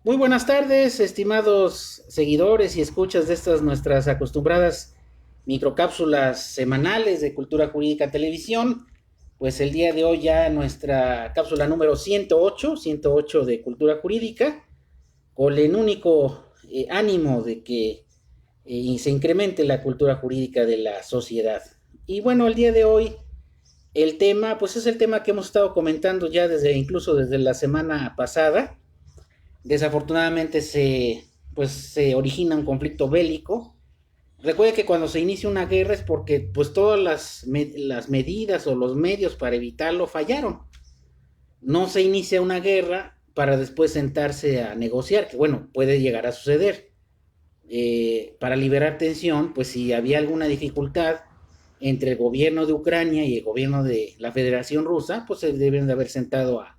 Muy buenas tardes, estimados seguidores y escuchas de estas nuestras acostumbradas microcápsulas semanales de Cultura Jurídica Televisión. Pues el día de hoy ya nuestra cápsula número 108 de Cultura Jurídica, con el único ánimo de que se incremente la cultura jurídica de la sociedad. Y bueno, el día de hoy el tema, pues es el tema que hemos estado comentando ya incluso desde la semana pasada. Desafortunadamente se origina un conflicto bélico. Recuerde que cuando se inicia una guerra es porque pues todas las medidas o los medios para evitarlo fallaron. No se inicia una guerra para después sentarse a negociar, que bueno, puede llegar a suceder. Para liberar tensión, pues si había alguna dificultad entre el gobierno de Ucrania y el gobierno de la Federación Rusa, pues se deben de haber sentado a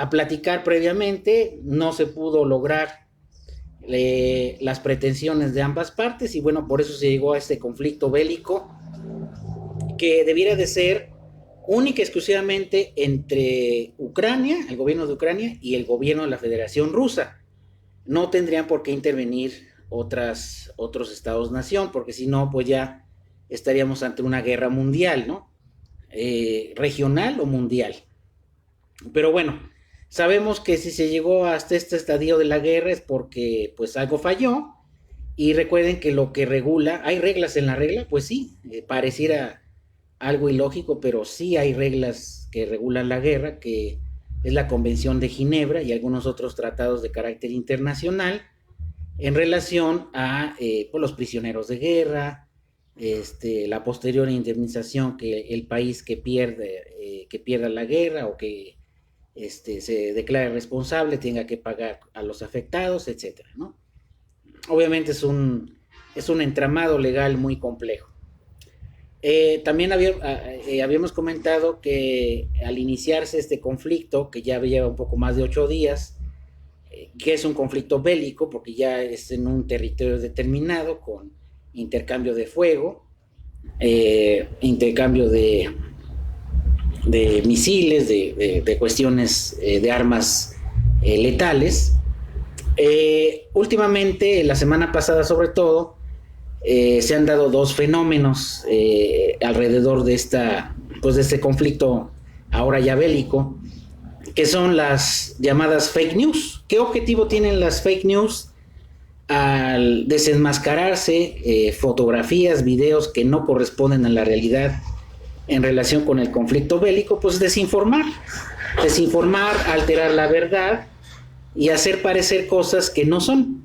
platicar previamente. No se pudo lograr las pretensiones de ambas partes y bueno, por eso se llegó a este conflicto bélico que debiera de ser única y exclusivamente entre Ucrania, el gobierno de Ucrania y el gobierno de la Federación Rusa. No tendrían por qué intervenir otros estados-nación, porque si no, pues ya estaríamos ante una guerra mundial, ¿no? Regional o mundial. Pero bueno, sabemos que si se llegó hasta este estadio de la guerra es porque pues algo falló. Y recuerden que lo que regula, ¿hay reglas en la regla? Pues sí, pareciera algo ilógico, pero sí hay reglas que regulan la guerra, que es la Convención de Ginebra y algunos otros tratados de carácter internacional en relación a pues los prisioneros de guerra, la posterior indemnización que el país que pierda la guerra o que se declare responsable tenga que pagar a los afectados, etcétera, ¿no? Obviamente es un entramado legal muy complejo. También habíamos comentado que al iniciarse este conflicto, que ya lleva un poco más de 8 días, que es un conflicto bélico, porque ya es en un territorio determinado, con intercambio de fuego, intercambio de misiles, de cuestiones de armas letales. Últimamente, la semana pasada sobre todo, se han dado dos fenómenos alrededor de este conflicto ahora ya bélico, que son las llamadas fake news. ¿Qué objetivo tienen las fake news? Al desenmascararse fotografías, videos que no corresponden a la realidad en relación con el conflicto bélico, pues desinformar, alterar la verdad y hacer parecer cosas que no son.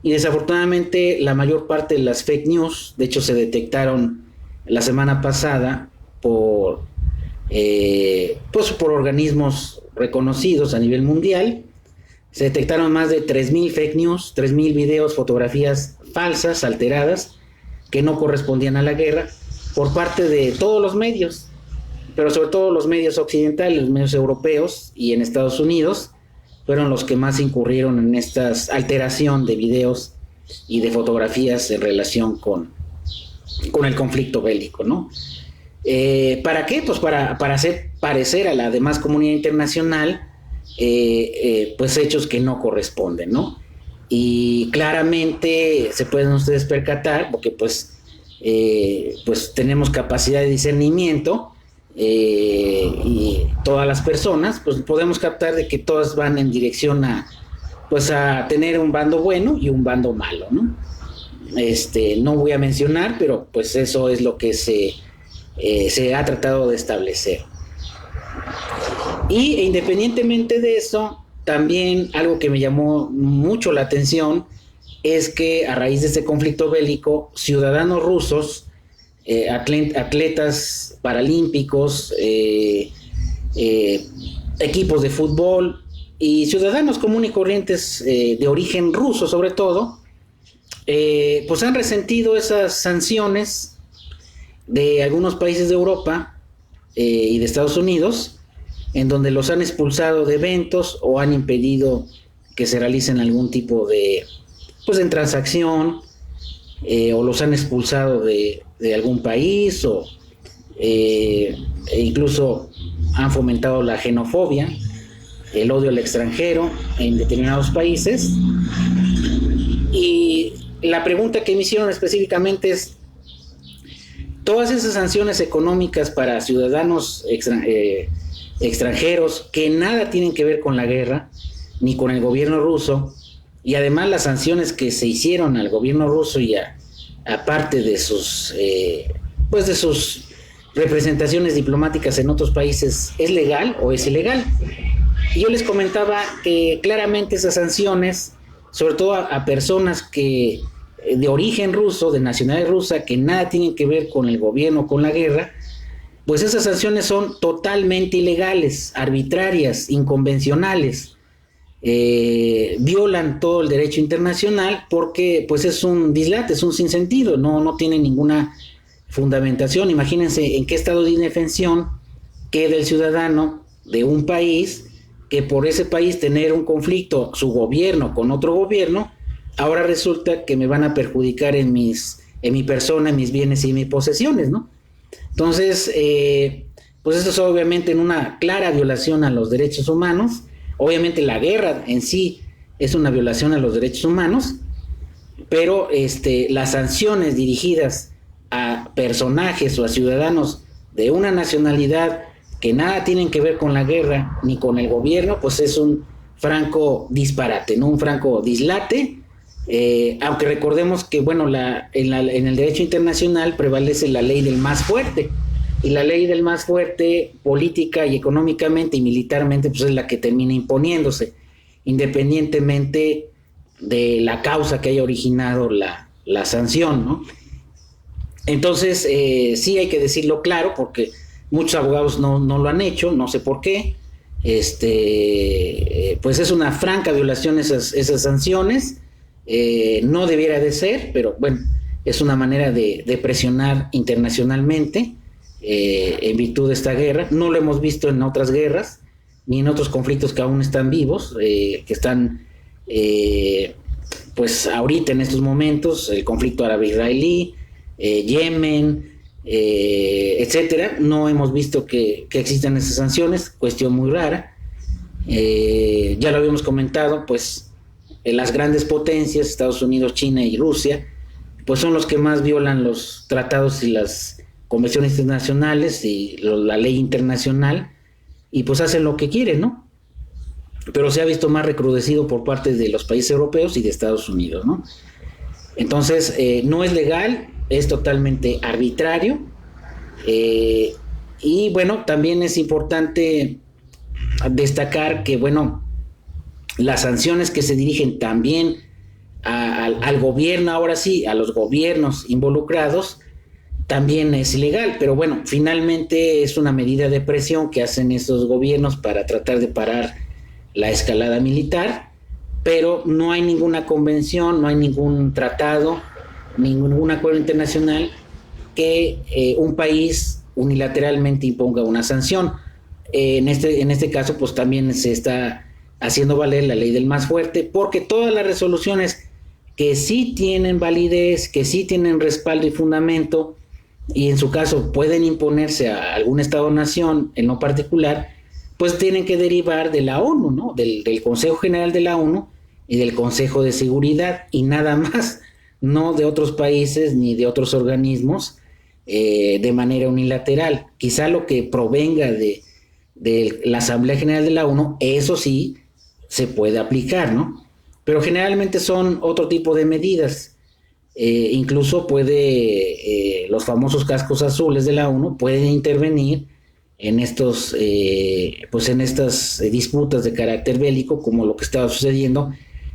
Y desafortunadamente la mayor parte de las fake news, de hecho se detectaron la semana pasada por organismos reconocidos a nivel mundial. Se detectaron más de 3,000 fake news, 3,000 videos, fotografías falsas, alteradas, que no correspondían a la guerra, por parte de todos los medios, pero sobre todo los medios occidentales, los medios europeos y en Estados Unidos, fueron los que más incurrieron en esta alteración de videos y de fotografías en relación con el conflicto bélico, ¿no? ¿Para qué? Pues para hacer parecer a la demás comunidad internacional pues hechos que no corresponden, ¿no? Y claramente se pueden ustedes percatar, porque pues tenemos capacidad de discernimiento, y todas las personas pues podemos captar de que todas van en dirección a tener un bando bueno y un bando malo, ¿no? No voy a mencionar, pero pues eso es lo que se ha tratado de establecer. Y independientemente de eso, también algo que me llamó mucho la atención es que a raíz de este conflicto bélico, ciudadanos rusos, atletas paralímpicos, equipos de fútbol y ciudadanos comunes y corrientes de origen ruso sobre todo, pues han resentido esas sanciones de algunos países de Europa y de Estados Unidos, en donde los han expulsado de eventos o han impedido que se realicen algún tipo de transacción, o los han expulsado de algún país, e incluso han fomentado la xenofobia. el odio al extranjero en determinados países. Y la pregunta que me hicieron específicamente es, todas esas sanciones económicas para ciudadanos extranjeros que nada tienen que ver con la guerra ni con el gobierno ruso, y además las sanciones que se hicieron al gobierno ruso y aparte de sus de sus representaciones diplomáticas en otros países, ¿es legal o es ilegal? Y yo les comentaba que claramente esas sanciones, sobre todo a personas que de origen ruso, de nacionalidad rusa, que nada tienen que ver con el gobierno, con la guerra, pues esas sanciones son totalmente ilegales, arbitrarias, inconvencionales, violan todo el derecho internacional porque pues es un dislate, es un sinsentido, no tiene ninguna fundamentación. Imagínense en qué estado de indefensión queda el ciudadano de un país que por ese país tener un conflicto, su gobierno con otro gobierno, ahora resulta que me van a perjudicar en mi persona, en mis bienes y mis posesiones, ¿no? Entonces, pues esto es obviamente en una clara violación a los derechos humanos. Obviamente la guerra en sí es una violación a los derechos humanos, pero las sanciones dirigidas a personajes o a ciudadanos de una nacionalidad que nada tienen que ver con la guerra ni con el gobierno, pues es un franco disparate, ¿no? Un franco dislate, aunque recordemos que, bueno, en el derecho internacional prevalece la ley del más fuerte, y la ley del más fuerte, política y económicamente y militarmente, pues es la que termina imponiéndose, independientemente de la causa que haya originado la sanción, ¿no? Entonces, sí hay que decirlo claro, porque muchos abogados no lo han hecho, no sé por qué. Pues es una franca violación esas sanciones, no debiera de ser, pero bueno, es una manera de presionar internacionalmente en virtud de esta guerra. No lo hemos visto en otras guerras, ni en otros conflictos que aún están vivos, que están pues ahorita en estos momentos, el conflicto árabe-israelí, Yemen, etcétera. No hemos visto que existan esas sanciones, cuestión muy rara. Ya lo habíamos comentado, pues las grandes potencias, Estados Unidos, China y Rusia, pues son los que más violan los tratados y las convenciones internacionales y la ley internacional, y pues hacen lo que quieren, ¿no? Pero se ha visto más recrudecido por parte de los países europeos y de Estados Unidos, ¿no? Entonces, no es legal, es totalmente arbitrario, y bueno, también es importante destacar que, bueno, las sanciones que se dirigen también al gobierno, ahora sí, a los gobiernos involucrados, también es ilegal, pero bueno, finalmente es una medida de presión que hacen estos gobiernos para tratar de parar la escalada militar, pero no hay ninguna convención, no hay ningún tratado, ningún acuerdo internacional que un país unilateralmente imponga una sanción. En este caso, pues también se está haciendo valer la ley del más fuerte, porque todas las resoluciones que sí tienen validez, que sí tienen respaldo y fundamento, y en su caso pueden imponerse a algún Estado-nación en lo particular, pues tienen que derivar de la ONU, ¿no? Del Consejo General de la ONU y del Consejo de Seguridad, y nada más, no de otros países ni de otros organismos de manera unilateral. Quizá lo que provenga de la Asamblea General de la ONU, eso sí se puede aplicar, ¿no? Pero generalmente son otro tipo de medidas. Incluso los famosos cascos azules de la ONU pueden intervenir en estas disputas de carácter bélico, como lo que estaba sucediendo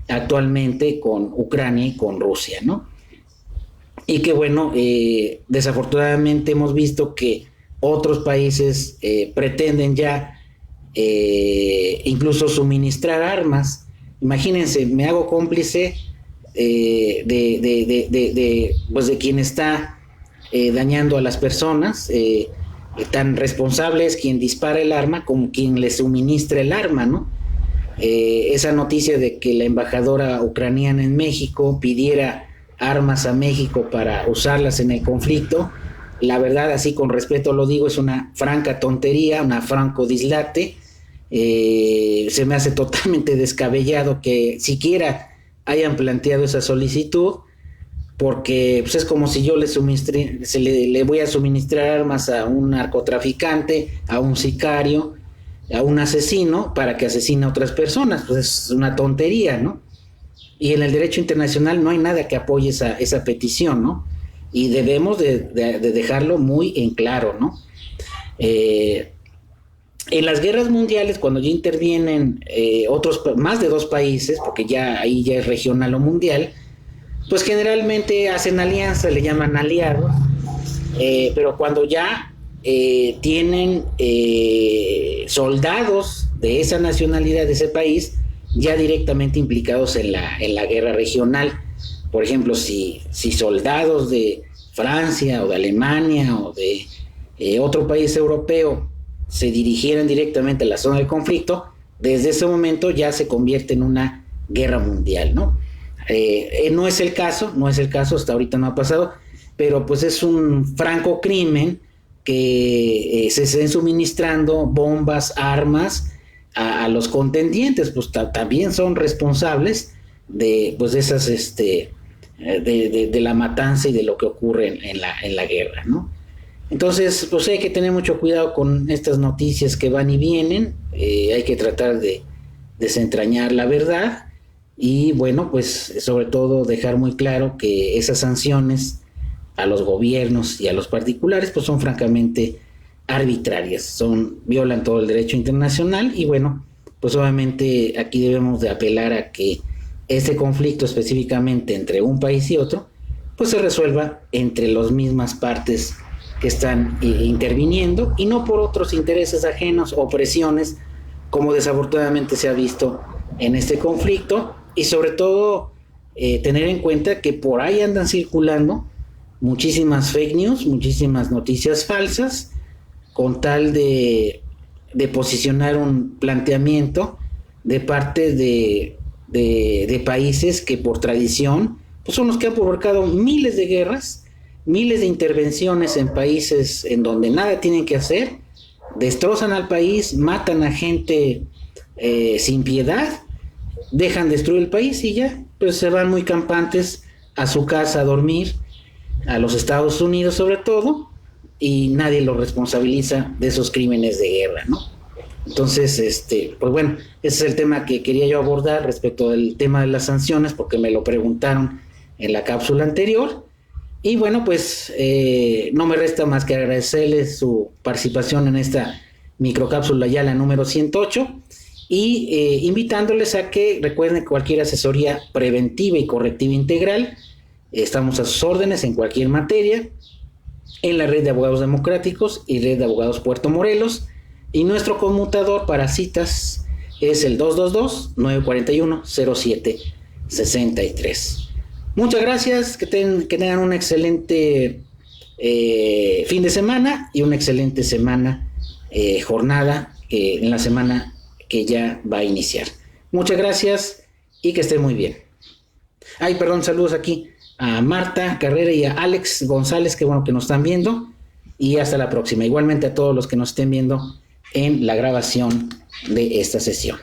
actualmente con Ucrania y con Rusia, ¿no? Y que bueno, desafortunadamente hemos visto que otros países pretenden ya incluso suministrar armas. Imagínense, me hago cómplice de quien está dañando a las personas, tan responsable es quien dispara el arma como quien le suministra el arma, ¿no? Esa noticia de que la embajadora ucraniana en México pidiera armas a México para usarlas en el conflicto, la verdad, así con respeto lo digo, es una franca tontería, una franco dislate. Se me hace totalmente descabellado que siquiera hayan planteado esa solicitud, porque pues, es como si yo le voy a suministrar armas a un narcotraficante, a un sicario, a un asesino para que asesine a otras personas. Pues es una tontería, ¿no? Y en el derecho internacional no hay nada que apoye esa petición, ¿no? Y debemos de dejarlo muy en claro, ¿no? En las guerras mundiales, cuando ya intervienen más de 2 países, porque ya ahí ya es regional o mundial, pues generalmente hacen alianza, le llaman aliados, pero cuando ya tienen soldados de esa nacionalidad, de ese país, ya directamente implicados en la guerra regional. Por ejemplo, si soldados de Francia o de Alemania o de otro país europeo se dirigieran directamente a la zona del conflicto, desde ese momento ya se convierte en una guerra mundial, ¿no? No es el caso, hasta ahorita no ha pasado, pero pues es un franco crimen que se estén suministrando bombas, armas a los contendientes, pues también son responsables de esas de la matanza y de lo que ocurre en la guerra, ¿no? Entonces, pues hay que tener mucho cuidado con estas noticias que van y vienen, hay que tratar de desentrañar la verdad y bueno, pues sobre todo dejar muy claro que esas sanciones a los gobiernos y a los particulares pues son francamente arbitrarias, violan todo el derecho internacional y bueno, pues obviamente aquí debemos de apelar a que este conflicto específicamente entre un país y otro pues se resuelva entre las mismas partes que están interviniendo y no por otros intereses ajenos o presiones como desafortunadamente se ha visto en este conflicto y sobre todo tener en cuenta que por ahí andan circulando muchísimas fake news, muchísimas noticias falsas con tal de posicionar un planteamiento de parte de países que por tradición pues son los que han provocado miles de guerras, miles de intervenciones en países en donde nada tienen que hacer, destrozan al país, matan a gente sin piedad, dejan destruir el país y ya, pues se van muy campantes a su casa a dormir, a los Estados Unidos sobre todo, y nadie los responsabiliza de esos crímenes de guerra, ¿no? Entonces, pues bueno, ese es el tema que quería yo abordar respecto del tema de las sanciones, porque me lo preguntaron en la cápsula anterior. Y bueno, pues no me resta más que agradecerles su participación en esta microcápsula ya la número 108 y invitándoles a que recuerden cualquier asesoría preventiva y correctiva integral. Estamos a sus órdenes en cualquier materia en la red de abogados democráticos y red de abogados Puerto Morelos y nuestro conmutador para citas es el 222-941-0763. Muchas gracias, que tengan un excelente fin de semana y una excelente jornada en la semana que ya va a iniciar. Muchas gracias y que estén muy bien. Saludos aquí a Marta Carrera y a Alex González, que bueno que nos están viendo, y hasta la próxima. Igualmente a todos los que nos estén viendo en la grabación de esta sesión.